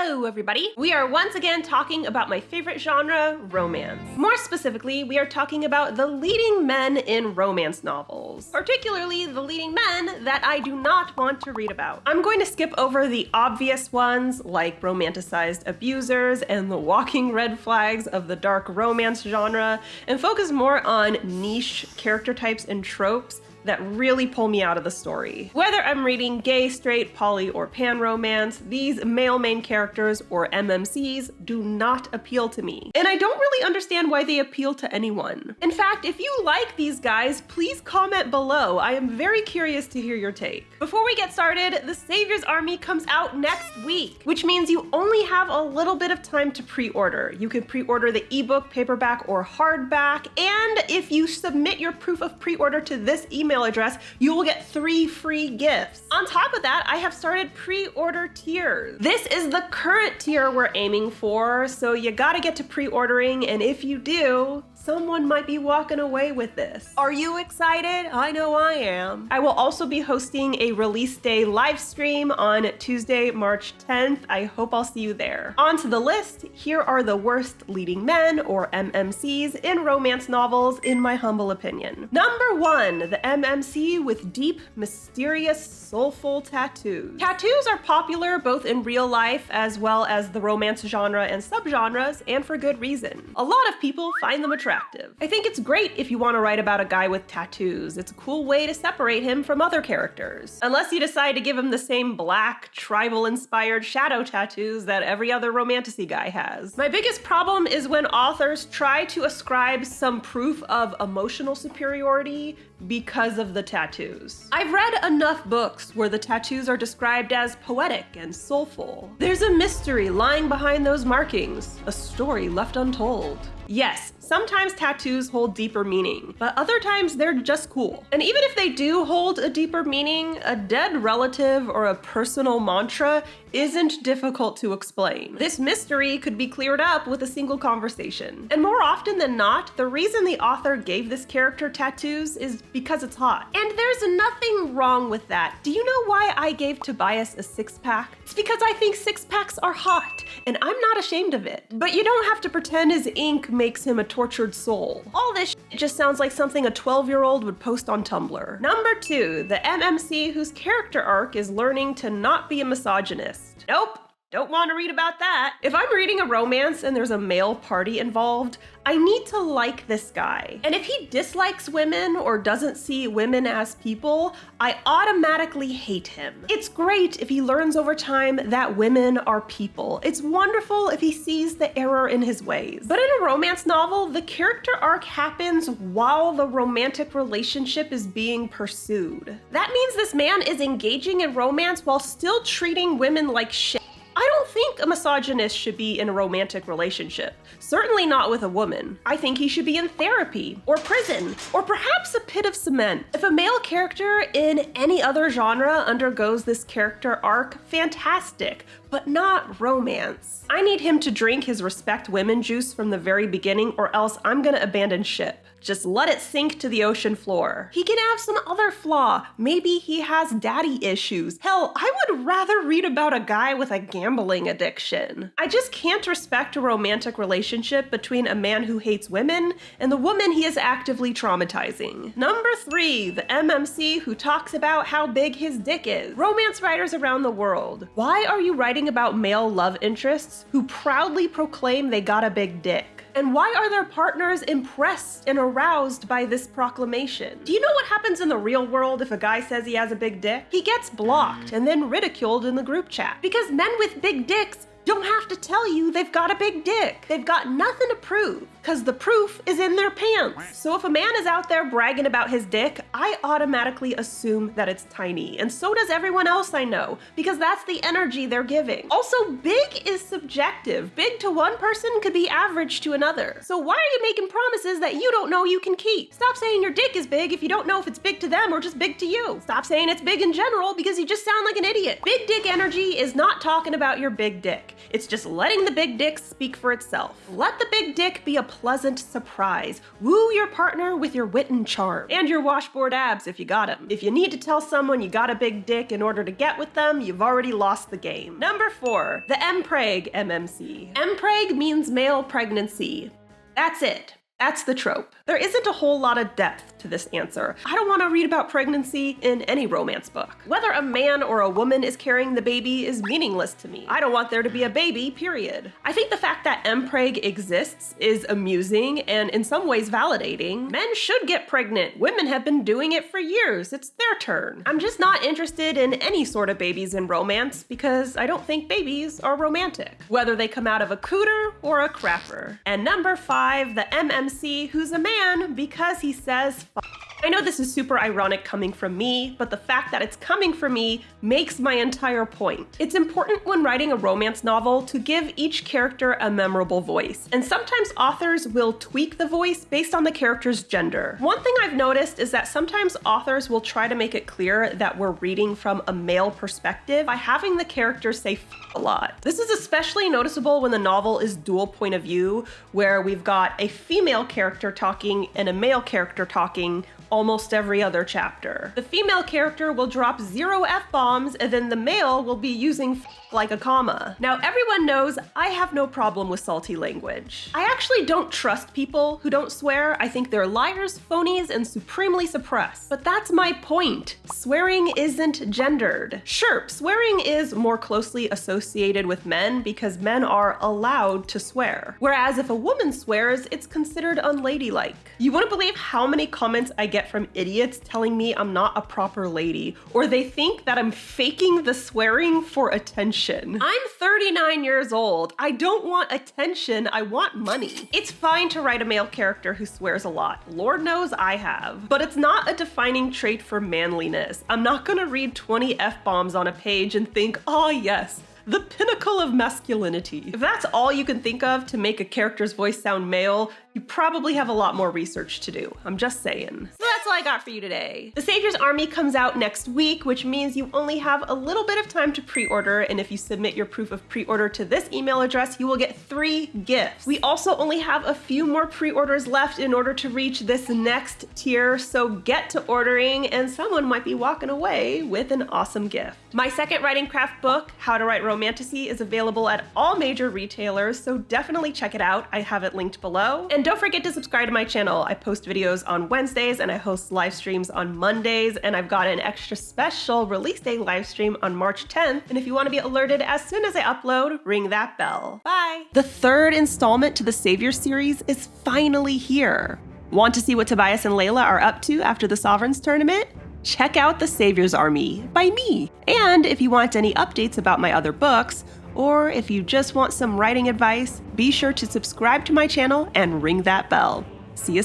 Hello, everybody. We are once again talking about my favorite genre, romance. More specifically, we are talking about the leading men in romance novels, particularly the leading men that I do not want to read about. I'm going to skip over the obvious ones like romanticized abusers and the walking red flags of the dark romance genre and focus more on niche character types and tropes that really pull me out of the story. Whether I'm reading gay, straight, poly, or pan romance, these male main characters, or MMCs, do not appeal to me. And I don't really understand why they appeal to anyone. In fact, if you like these guys, please comment below. I am very curious to hear your take. Before we get started, The Savior's Army comes out next week, which means you only have a little bit of time to pre-order. You can pre-order the ebook, paperback, or hardback, and if you submit your proof of pre-order to this email address, you will get 3 free gifts. On top of that, I have started pre-order tiers. This is the current tier we're aiming for, so you gotta get to pre-ordering, and if you do, someone might be walking away with this. Are you excited? I know I am. I will also be hosting a release day live stream on Tuesday, March 10th. I hope I'll see you there. On to the list, here are the worst leading men, or MMCs, in romance novels, in my humble opinion. Number 1, the MMC with deep, mysterious, soulful tattoos. Tattoos are popular both in real life as well as the romance genre and subgenres, and for good reason. A lot of people find them attractive. I think it's great if you want to write about a guy with tattoos. It's a cool way to separate him from other characters. Unless you decide to give him the same black, tribal-inspired shadow tattoos that every other romantasy guy has. My biggest problem is when authors try to ascribe some proof of emotional superiority because of the tattoos. I've read enough books where the tattoos are described as poetic and soulful. There's a mystery lying behind those markings, a story left untold. Yes, sometimes tattoos hold deeper meaning, but other times they're just cool. And even if they do hold a deeper meaning, a dead relative or a personal mantra isn't difficult to explain. This mystery could be cleared up with a single conversation. And more often than not, the reason the author gave this character tattoos is because it's hot. And there's nothing wrong with that. Do you know why I gave Tobias a 6-pack? It's because I think 6-packs are hot, and I'm not ashamed of it. But you don't have to pretend his ink makes him a tortured soul. All this just sounds like something a 12-year-old would post on Tumblr. Number 2, the MMC whose character arc is learning to not be a misogynist. Nope. Don't want to read about that. If I'm reading a romance and there's a male party involved, I need to like this guy. And if he dislikes women or doesn't see women as people, I automatically hate him. It's great if he learns over time that women are people. It's wonderful if he sees the error in his ways. But in a romance novel, the character arc happens while the romantic relationship is being pursued. That means this man is engaging in romance while still treating women like shit. I don't think a misogynist should be in a romantic relationship. Certainly not with a woman. I think he should be in therapy, or prison, or perhaps a pit of cement. If a male character in any other genre undergoes this character arc, fantastic, but not romance. I need him to drink his respect women juice from the very beginning, or else I'm gonna abandon ship. Just let it sink to the ocean floor. He can have some other flaw. Maybe he has daddy issues. Hell, I would rather read about a guy with a gambling addiction. I just can't respect a romantic relationship between a man who hates women and the woman he is actively traumatizing. Number 3, the MMC who talks about how big his dick is. Romance writers around the world, why are you writing about male love interests who proudly proclaim they got a big dick? And why are their partners impressed and aroused by this proclamation? Do you know what happens in the real world if a guy says he has a big dick? He gets blocked and then ridiculed in the group chat. Because men with big dicks don't have to tell you they've got a big dick. They've got nothing to prove, because the proof is in their pants. So if a man is out there bragging about his dick, I automatically assume that it's tiny. And so does everyone else I know, because that's the energy they're giving. Also, big is subjective. Big to one person could be average to another. So why are you making promises that you don't know you can keep? Stop saying your dick is big if you don't know if it's big to them or just big to you. Stop saying it's big in general because you just sound like an idiot. Big dick energy is not talking about your big dick. It's just letting the big dick speak for itself. Let the big dick be a pleasant surprise. Woo your partner with your wit and charm. And your washboard abs if you got them. If you need to tell someone you got a big dick in order to get with them, you've already lost the game. Number 4, the MPreg MMC. MPreg means male pregnancy. That's it. That's the trope. There isn't a whole lot of depth to this answer. I don't want to read about pregnancy in any romance book. Whether a man or a woman is carrying the baby is meaningless to me. I don't want there to be a baby, period. I think the fact that MPreg exists is amusing and in some ways validating. Men should get pregnant. Women have been doing it for years. It's their turn. I'm just not interested in any sort of babies in romance because I don't think babies are romantic, whether they come out of a cooter or a crapper. And number 5, the MMC, who's a man because he says f. I know this is super ironic coming from me, but the fact that it's coming from me makes my entire point. It's important when writing a romance novel to give each character a memorable voice, and sometimes authors will tweak the voice based on the character's gender. One thing I've noticed is that sometimes authors will try to make it clear that we're reading from a male perspective by having the characters say f a lot. This is especially noticeable when the novel is dual point of view, where we've got a female character talking and a male character talking almost every other chapter. The female character will drop 0 F-bombs and then the male will be using f like a comma. Now everyone knows I have no problem with salty language. I actually don't trust people who don't swear. I think they're liars, phonies, and supremely suppressed. But that's my point. Swearing isn't gendered. Sure, swearing is more closely associated with men because men are allowed to swear. Whereas if a woman swears, it's considered unladylike. You wouldn't believe how many comments I get from idiots telling me I'm not a proper lady, or they think that I'm faking the swearing for attention. I'm 39 years old. I don't want attention, I want money. It's fine to write a male character who swears a lot. Lord knows I have. But it's not a defining trait for manliness. I'm not gonna read 20 F-bombs on a page and think, oh yes, the pinnacle of masculinity. If that's all you can think of to make a character's voice sound male, you probably have a lot more research to do. I'm just saying. So that's all I got for you today. The Savior's Army comes out next week, which means you only have a little bit of time to pre-order, and if you submit your proof of pre-order to this email address, you will get 3 gifts. We also only have a few more pre-orders left in order to reach this next tier, so get to ordering and someone might be walking away with an awesome gift. My second writing craft book, How to Write Romantasy, is available at all major retailers, so definitely check it out. I have it linked below. And don't forget to subscribe to my channel. I post videos on Wednesdays and I host live streams on Mondays, and I've got an extra special release day live stream on March 10th. And if you want to be alerted as soon as I upload, ring that bell. Bye. The 3rd installment to the Savior series is finally here. Want to see what Tobias and Layla are up to after the Sovereigns tournament? Check out The Savior's Army by me. And if you want any updates about my other books, or if you just want some writing advice, be sure to subscribe to my channel and ring that bell. See you